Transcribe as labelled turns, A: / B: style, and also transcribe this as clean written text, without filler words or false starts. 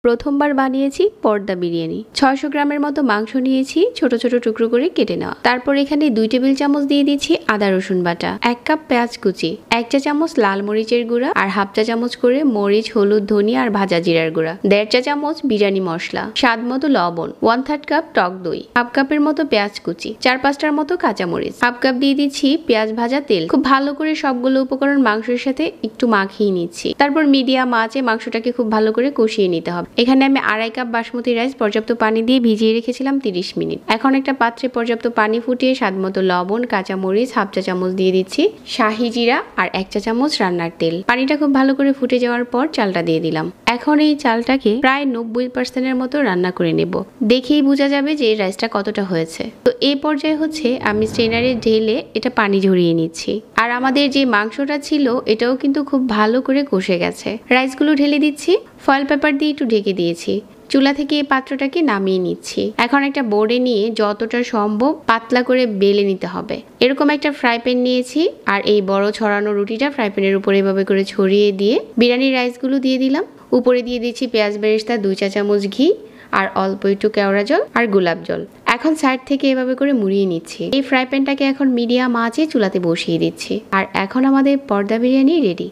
A: প্রথমবার বানিয়েছি পর্দা বিরিয়ানি। 600 গ্রামের মতো মাংস নিয়েছি ছোট ছোট টুকরো করে কেটে নেওয়া। তারপর এখানে 2 টেবিল চামচ দিয়ে দিচ্ছি আদা রসুন বাটা, 1 কাপ পেঁয়াজ কুচি, 1 চা চামচ লাল মরিচের গুঁড়া আর হাফ চা চামচ করে মরিচ, হলুদ, ধনিয়া আর ভাজা জিরার গুঁড়া, 1.5 চা চামচ বিরিয়ানি মশলা, স্বাদ মতো লবণ, 1/3 কাপ টক দই, হাফ কাপের মতো পেঁয়াজ কুচি, 4-5টার মতো কাঁচামরিচ, হাফ কাপ দিয়ে দিচ্ছি পেঁয়াজ ভাজা তেল। খুব ভালো করে সবগুলো উপকরণ মাংসের সাথে একটু মাখিয়ে নিচ্ছি। তারপর মিডিয়াম আঁচে মাংসটাকে খুব ভালো করে কষিয়ে নিতে হবে। এখানে আমি 2.5 কাপ বাসমতি রাইস পর্যাপ্ত পানি দিয়ে ভিজিয়ে রেখেছিলাম 30 মিনিট। এখন একটা পাত্রে পর্যাপ্ত পানি ফুটিয়ে স্বাদমতো লবণ, কাঁচামরিচ, হাফ চা চামচ দিয়ে দিচ্ছি শাহি জিরা আর 1 চা চামচ রান্নার তেল। পানিটা খুব ভালো করে ফুটে যাওয়ার পর চালটা দিয়ে দিলাম। এখন এই চালটাকে প্রায় 90% মতো রান্না করে নেব। দেখেই বোঝা যাবে যে রাইসটা কতটা হয়েছে। তো এই পর্যায়ে হচ্ছে আমি স্ট্রেনারে ঢেলে এটা পানি ঝরিয়ে নিচ্ছি। আর আমাদের যে মাংসটা ছিল এটাও কিন্তু খুব ভালো করে কষে গেছে। রাইসগুলো ঢেলে দিচ্ছি, ফয়েল পেপার দিয়ে একটু ঢেকে দিয়েছি। চুলা থেকে এই পাত্রটাকে নামিয়ে নিচ্ছি। এখন একটা বোর্ডে নিয়ে যতটা সম্ভব পাতলা করে বেলে নিতে হবে। এরকম একটা ফ্রাই প্যান নিয়েছি আর এই বড় ছড়ানো রুটিটা ফ্রাই প্যানের উপরে এভাবে করে ছড়িয়ে দিয়ে বিরিয়ানির রাইসগুলো দিয়ে দিলাম। উপরে দিয়ে দিচ্ছি পেঁয়াজ বেরেস্তা, 2 চা চামচ ঘি আর অল্প একটু কেওড়া জল আর গোলাপ জল। এখন সাইড থেকে এভাবে করে মুড়িয়ে নিচ্ছি। এই ফ্রাই প্যানটাকে এখন মিডিয়াম আঁচে চুলাতে বসিয়ে দিচ্ছি। আর এখন আমাদের পর্দা বিরিয়ানি রেডি।